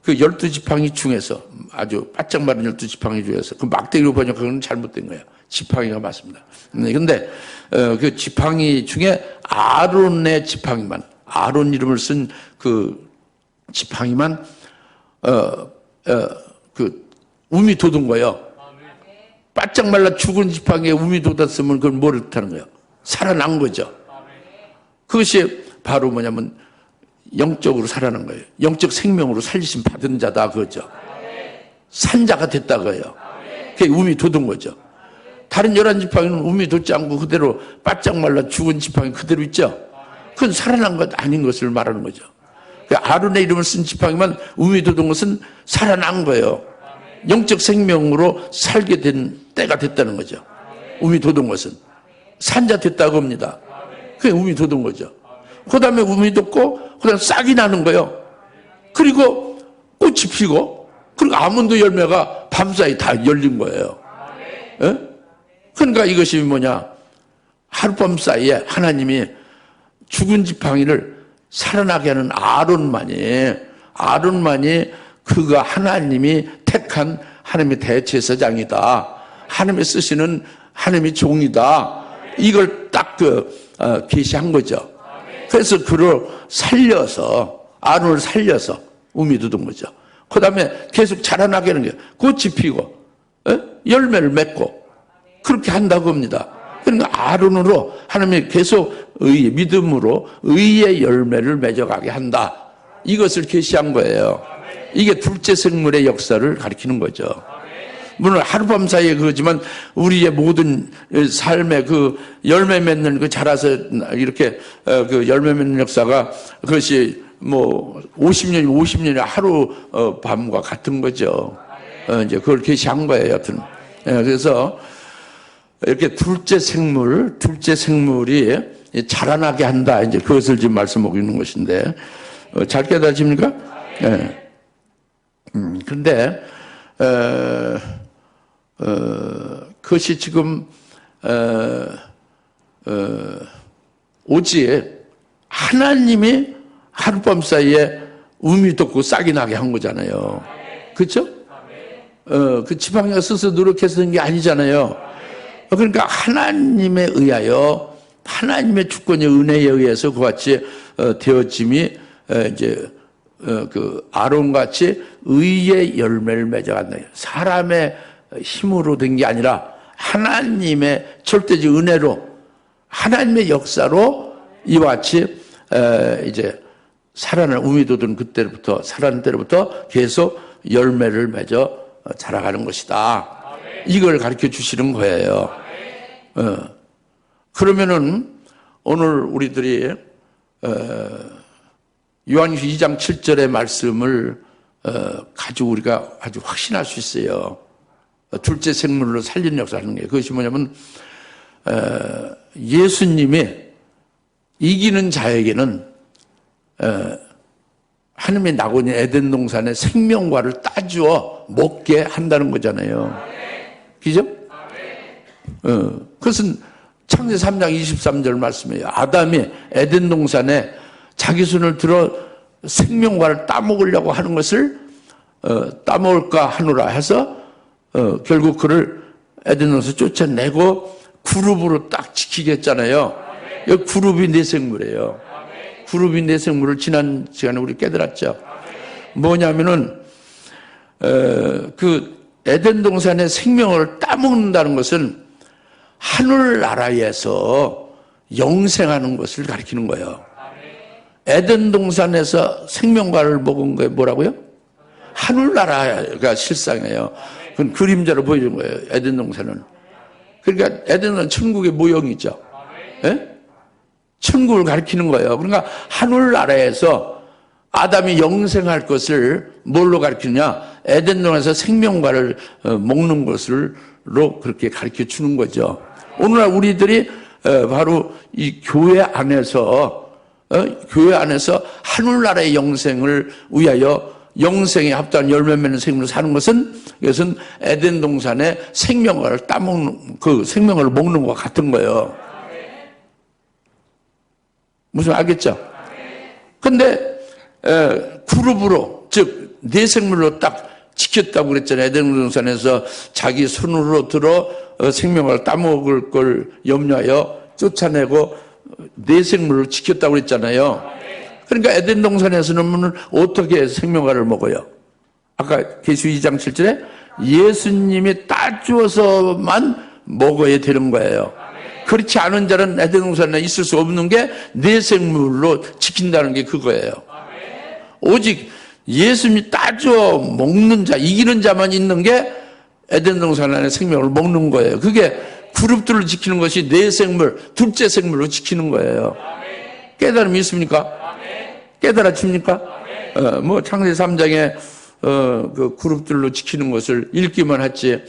그 12지팡이 중에서 아주 바짝 마른 12지팡이 중에서 그 막대기로 번역하는 건 잘못된 거예요. 지팡이가 맞습니다. 근데 그 지팡이 중에 아론의 지팡이만, 아론 이름을 쓴 그 지팡이만 그 움이 돋은 거예요. 바짝 말라 죽은 지팡이에 움이 돋았으면 그걸 뭐를 뜻하는 거예요? 살아난 거죠. 그것이 바로 뭐냐면 영적으로 살아난 거예요. 영적 생명으로 살리심 받은 자다 그거죠. 산자가 됐다 그거예요. 그게 움이 돋은 거죠. 다른 11지팡이는 움이 돋지 않고 그대로 바짝 말라 죽은 지팡이 그대로 있죠. 그건 살아난 것 아닌 것을 말하는 거죠. 아론의 이름을 쓴 지팡이만 움이 돋은 것은 살아난 거예요. 영적 생명으로 살게 된 때가 됐다는 거죠. 움이 돋은 것은 산자 됐다고 합니다. 그게 움이 돋은 거죠. 그 다음에 움이 돋고 그 다음에 싹이 나는 거예요. 그리고 꽃이 피고 그리고 아몬드 열매가 밤사이 다 열린 거예요. 예? 그러니까 이것이 뭐냐, 하룻밤 사이에 하나님이 죽은 지팡이를 살아나게 하는 아론만이 그가 하나님이 택한 하나님의 대제사장이다. 하나님의 쓰시는 하나님의 종이다. 이걸 딱 계시한 거죠. 그래서 그를 살려서, 아론을 살려서 우미 돋은 거죠. 그 다음에 계속 자라나게 하는 거예요. 꽃이 피고, 열매를 맺고, 그렇게 한다고 합니다. 그러니까 아론으로 하나님이 계속 믿음으로 의의 열매를 맺어가게 한다. 이것을 계시한 거예요. 이게 둘째 생물의 역사를 가리키는 거죠. 물론 하룻밤 사이에 그러지만 우리의 모든 삶의 그 열매 맺는 그 자라서 이렇게 그 열매 맺는 역사가 그것이 뭐 50년이 하루 밤과 같은 거죠. 이제 그걸 계시한 거예요. 여튼. 그래서 이렇게 둘째 생물이 자라나게 한다. 이제 그것을 지금 말씀하고 있는 것인데, 잘 깨달으십니까? 예. 근데, 그것이 지금, 오직 하나님이 하룻밤 사이에 우미 돋고 싹이 나게 한 거잖아요. 그렇죠? 그 지팡이가 스스로 노력해서 한 게 아니잖아요. 그러니까 하나님에 의하여, 하나님의 주권의 은혜에 의해서 그같이 되어짐이 이제 그 아론 같이 의의 열매를 맺어간다. 사람의 힘으로 된 게 아니라 하나님의 절대적 은혜로, 하나님의 역사로 이와 같이 이제 살아난 우미 돋은 그때부터, 살아난 때로부터 계속 열매를 맺어 자라가는 것이다. 이걸 가르쳐 주시는 거예요. 그러면은 오늘 우리들이 요한계시록 2장 7절의 말씀을 가지고 우리가 아주 확신할 수 있어요. 둘째 생물로 살리는 역사를 하는 거예요. 그것이 뭐냐면 예수님이 이기는 자에게는 하나님의 낙원인 에덴 동산의 생명과를 따주어 먹게 한다는 거잖아요. 그죠? 그것은 창세 3장 23절 말씀이에요. 아담이 에덴 동산에 자기 손을 들어 생명과를 따먹으려고 하는 것을 따먹을까 하노라 해서 결국 그를 에덴 동산에서 쫓아내고 그룹으로 딱 지키게 했잖아요. 이 그룹이 내 생물이에요. 그룹이 내 생물을 지난 시간에 우리 깨달았죠. 뭐냐면은 그 에덴 동산의 생명을 따먹는다는 것은 하늘나라에서 영생하는 것을 가리키는 거예요. 에덴 동산에서 생명과를 먹은 게 뭐라고요? 하늘나라가 실상이에요. 그건 그림자로 보여준 거예요. 에덴 동산은. 그러니까 에덴은 천국의 모형이죠. 예? 천국을 가리키는 거예요. 그러니까 하늘나라에서 아담이 영생할 것을 뭘로 가리키느냐? 에덴 동산에서 생명과를 먹는 것으로 그렇게 가르쳐 주는 거죠. 오늘날 우리들이 바로 이 교회 안에서 하늘나라의 영생을 위하여 영생에 합당한 열매 맺는 생명을 사는 것은 이것은 에덴 동산의 생명과를 따먹는 그 생명을 먹는 것과 같은 거예요. 무슨 알겠죠? 근데 그룹으로 즉 내 생물로 딱 지켰다고 그랬잖아요. 에덴 동산에서 자기 손으로 들어 생명을 따먹을 걸 염려하여 쫓아내고 내 생물을 지켰다고 그랬잖아요. 그러니까 에덴 동산에서는 어떻게 생명과를 먹어요? 아까 계시록 2장 7절에 예수님이 따주어서만 먹어야 되는 거예요. 그렇지 않은 자는 에덴 동산에 있을 수 없는 게 내 생물로 지킨다는 게 그거예요. 오직 예수님이 따져 먹는 자, 이기는 자만 있는 게 에덴 동산 안에 생명을 먹는 거예요. 그게 그룹들을 지키는 것이 내 생물, 둘째 생물로 지키는 거예요. 깨달음이 있습니까? 깨달아집니까? 뭐 창세 3장에 그 그룹들로 지키는 것을 읽기만 했지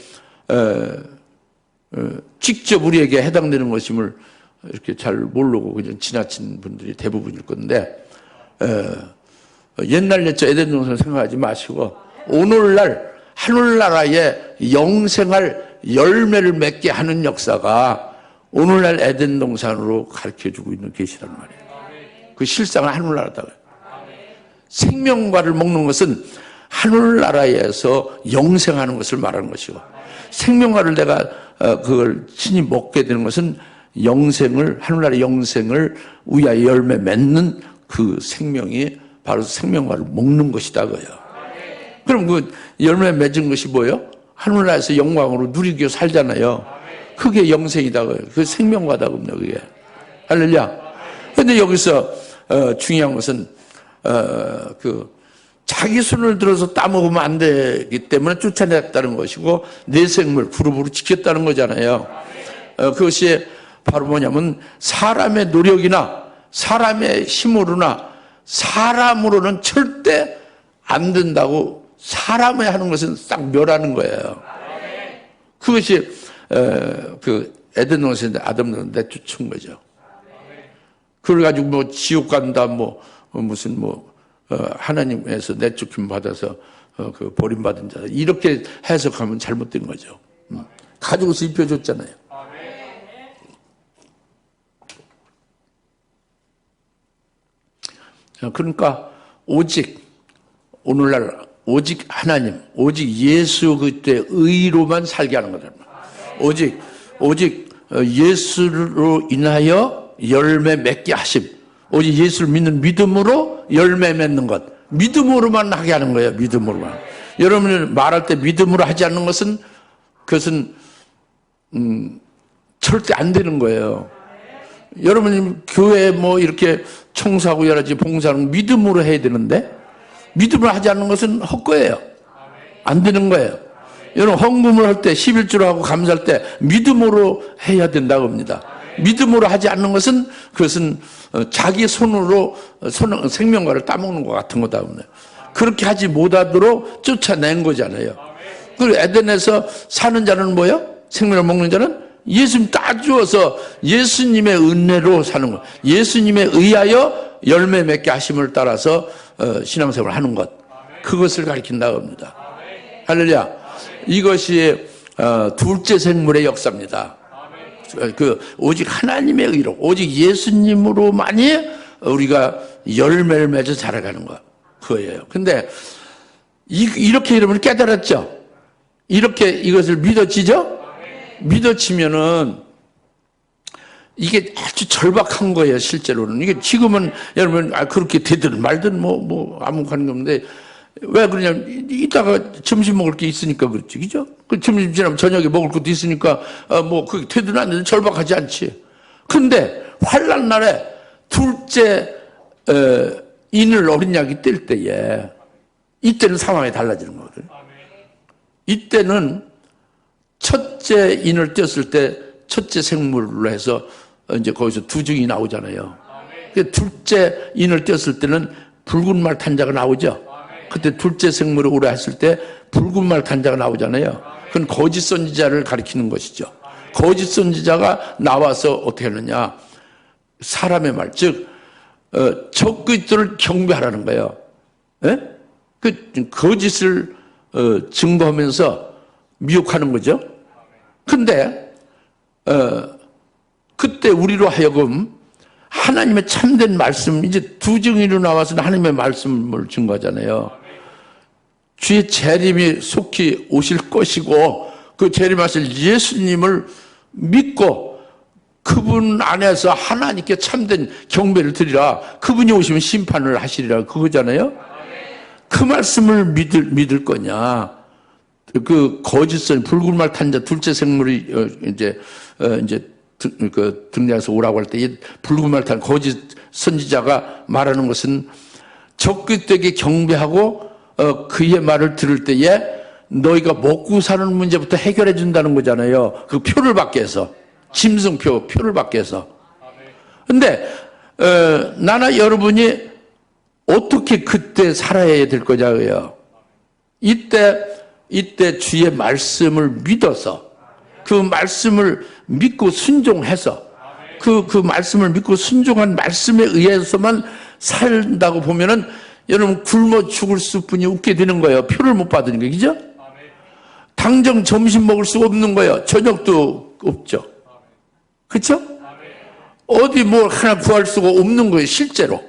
직접 우리에게 해당되는 것임을 이렇게 잘 모르고 그냥 지나친 분들이 대부분일 건데 옛날 옛적 에덴 동산을 생각하지 마시고 오늘날 하늘나라에 영생할 열매를 맺게 하는 역사가 오늘날 에덴 동산으로 가르쳐주고 있는 계시란 말이에요. 그 실상은 하늘나라다. 생명과를 먹는 것은 하늘나라에서 영생하는 것을 말하는 것이고 생명화를 내가 그걸 친히 먹게 되는 것은 영생을, 하늘나라의 영생을 위하여 열매 맺는 그 생명이 바로 생명화를 먹는 것이다 그요. 그럼 그 열매 맺은 것이 뭐예요? 하늘나라에서 영광으로 누리고 살잖아요. 그게 영생이다 그요. 그 생명화다 그럽니다 그게. 할렐루야. 근데 여기서 중요한 것은 그 자기 손을 들어서 따먹으면 안 되기 때문에 쫓아냈다는 것이고 내 생물 부르부르 지켰다는 거잖아요. 그것이 바로 뭐냐면 사람의 노력이나 사람의 힘으로나 사람으로는 절대 안 된다고 사람이 하는 것은 딱 멸하는 거예요. 그것이 그 에덴 동산에 아담을 내쫓은 거죠. 그걸 가지고 뭐 지옥 간다 뭐 무슨 뭐 하나님에서 내쫓김 받아서 그 버림받은 자 이렇게 해석하면 잘못된 거죠. 가지고서 입혀줬잖아요. 그러니까 오직 오늘날 오직 하나님, 오직 예수 그때 의로만 살게 하는 거다. 오직 예수로 인하여 열매 맺게 하심. 오직 예수를 믿는 믿음으로 열매 맺는 것. 믿음으로만 하게 하는 거예요. 믿음으로만. 여러분이 말할 때 믿음으로 하지 않는 것은 그것은 절대 안 되는 거예요. 여러분이 교회 뭐 이렇게 청소하고 여러 가지 봉사하는 믿음으로 해야 되는데 믿음으로 하지 않는 것은 헛거예요. 안 되는 거예요. 여러분 헌금을 할 때 11조를 하고 감사할 때 믿음으로 해야 된다고 합니다. 믿음으로 하지 않는 것은 그것은 자기 손으로 생명과를 따먹는 것 같은 거다. 그렇게 하지 못하도록 쫓아낸 거잖아요. 그리고 에덴에서 사는 자는 뭐예요? 생명을 먹는 자는 예수님 따주어서 예수님의 은혜로 사는 것. 예수님에 의하여 열매 맺게 하심을 따라서 신앙생활을 하는 것. 그것을 가리킨다고 합니다. 할렐루야. 이것이 둘째 생물의 역사입니다. 그 오직 하나님의 의로 오직 예수님으로만이 우리가 열매를 맺어 자라가는 거 그거예요. 근데 이렇게 여러분이 깨달았죠? 이렇게 이것을 믿어지죠? 믿어지면은 이게 아주 절박한 거예요. 실제로는 이게 지금은 여러분 그렇게 되든 말든 뭐 아무 관계 없는데 왜 그러냐면 이따가 점심 먹을 게 있으니까 그렇지, 그죠? 그 점심 지나면 저녁에 먹을 것도 있으니까 뭐 그게 되든 안 되든 절박하지 않지. 근데 환난 날에 둘째 인을 어린 양이 뗄 때에 이때는 상황이 달라지는 거거든. 이때는 첫째 인을 떼었을 때 첫째 생물로 해서 이제 거기서 두 증이 나오잖아요. 둘째 인을 떼었을 때는 붉은 말 탄자가 나오죠. 그때 둘째 생물을 오래 했을 때 붉은 말 탄자가 나오잖아요. 그건 거짓 선지자를 가리키는 것이죠. 거짓 선지자가 나와서 어떻게 하느냐. 사람의 말, 즉 적그리스도를 경배하라는 거예요. 예? 그 거짓을 증거하면서 미혹하는 거죠. 근데 그때 우리로 하여금 하나님의 참된 말씀, 이제 두 증인으로 나와서 하나님의 말씀을 증거하잖아요. 주의 재림이 속히 오실 것이고 그 재림하실 예수님을 믿고 그분 안에서 하나님께 참된 경배를 드리라. 그분이 오시면 심판을 하시리라. 그거잖아요. 그 말씀을 믿을 거냐. 그 거짓선 붉은 말 탄 자 둘째 생물이 이제 등장해서 오라고 할 때 붉은 말 탄 거짓 선지자가 말하는 것은 적그리스도에게 경배하고 그의 말을 들을 때에 너희가 먹고 사는 문제부터 해결해 준다는 거잖아요. 그 표를 받게 해서 표를 받게 해서. 근데 나나 여러분이 어떻게 그때 살아야 될 거냐고요. 이때 주의 말씀을 믿어서 그 말씀을 믿고 순종해서 그 말씀을 믿고 순종한 말씀에 의해서만 산다고 보면은 여러분 굶어 죽을 수뿐이 없게 되는 거예요. 표를 못 받으니까, 그죠? 당장 점심 먹을 수 없는 거예요. 저녁도 없죠. 그렇죠? 어디 뭐 하나 구할 수가 없는 거예요. 실제로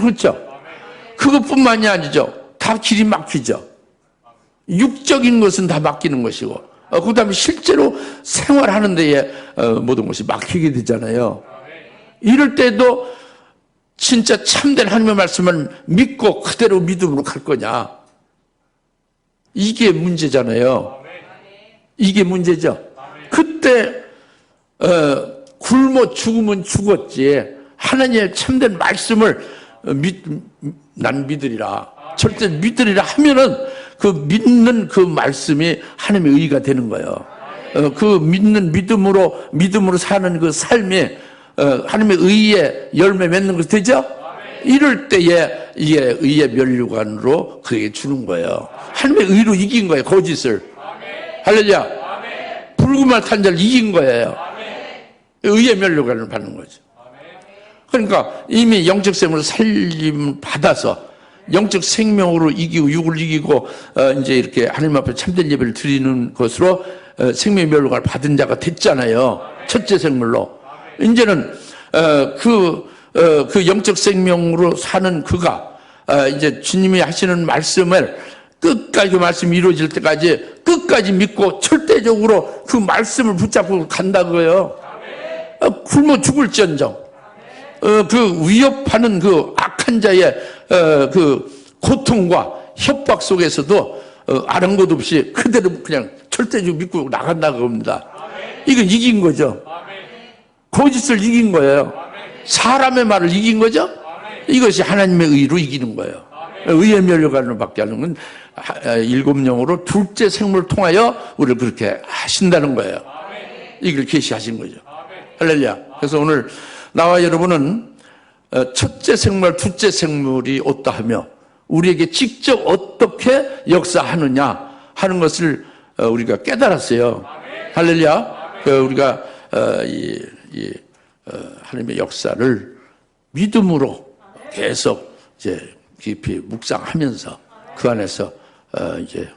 그렇죠? 그것뿐만이 아니죠. 다 길이 막히죠. 육적인 것은 다 막히는 것이고 그 다음에 실제로 생활하는 데에 모든 것이 막히게 되잖아요. 이럴 때도 진짜 참된 하나님의 말씀을 믿고 그대로 믿음으로 갈 거냐. 이게 문제잖아요. 이게 문제죠. 그때 굶어 죽으면 죽었지. 하나님의 참된 말씀을 난 믿으리라. 절대 믿으리라 하면은 그 믿는 그 말씀이 하나님의 의가 되는 거예요. 그 믿는 믿음으로 사는 그 삶이 하나님의 의의 열매 맺는 것이 되죠? 이럴 때에 이게 의의 면류관으로 그에게 주는 거예요. 하나님의 의로 이긴 거예요, 거짓을. 할렐루야. 불구말 탄 자를 이긴 거예요. 의의 면류관을 받는 거죠. 그러니까 이미 영적 생명으로 살림 받아서 영적 생명으로 이기고 육을 이기고 이제 이렇게 하나님 앞에 참된 예배를 드리는 것으로 생명의 면류관을 받은 자가 됐잖아요. 첫째 생물로. 이제는 그 영적 생명으로 사는 그가 이제 주님이 하시는 말씀을 끝까지 그 말씀이 이루어질 때까지 끝까지 믿고 절대적으로 그 말씀을 붙잡고 간다고요. 굶어 죽을지언정 그 위협하는 그 악한 자의 그 고통과 협박 속에서도 아랑곳 없이 그대로 그냥 절대적으로 믿고 나간다고 합니다. 이건 이긴 거죠. 거짓을 이긴 거예요. 사람의 말을 이긴 거죠. 이것이 하나님의 의로 이기는 거예요. 의의 면류관을 받게 하는 건 일곱 영으로 둘째 생물을 통하여 우리를 그렇게 하신다는 거예요. 이걸 계시하신 거죠. 할렐루야. 그래서 오늘 나와 여러분은 첫째 생물, 둘째 생물이 어떠하며 우리에게 직접 어떻게 역사하느냐 하는 것을 우리가 깨달았어요. 할렐루야. 우리가 하나님의 역사를 믿음으로 계속 이제 깊이 묵상하면서 그 안에서 이제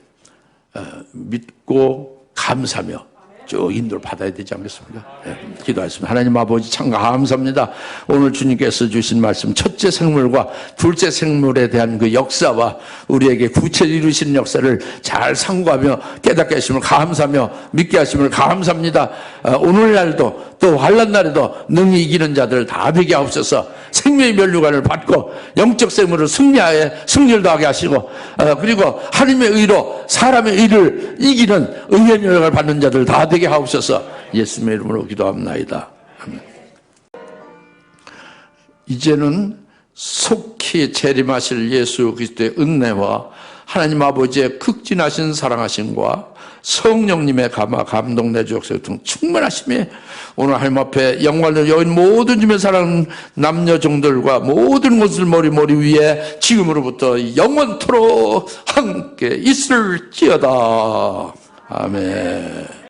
믿고 감사하며 쭉 인도를 받아야 되지 않겠습니까? 네, 기도하겠습니다. 하나님 아버지 참 감사합니다. 오늘 주님께서 주신 말씀 첫째 생물과 둘째 생물에 대한 그 역사와 우리에게 구체적으로 이루시는 역사를 잘 상고하며 깨닫게 하심을 감사하며 믿게 하심을 감사합니다. 오늘날도 또 환난 날에도 능히 이기는 자들 다 되게 하옵소서. 생명의 면류관을 받고 영적 생물을 승리를 더하게 하시고 그리고 하나님의 의로 사람의 의를 이기는 의의 면류관을 받는 자들 다 되게 하옵소서. 예수님의 이름으로 기도합나이다. 아멘. 이제는 속히 재림하실 예수 그리스도의 은혜와 하나님 아버지의 극진하신 사랑하심과 성령님의 감동 내주 역사 등 충만하심이 오늘 하나님 앞에 영광을 여인 모든 주님의 사랑하는 남녀 종들과 모든 것을 머리 위에 지금으로부터 영원토록 함께 있을지어다. 아멘.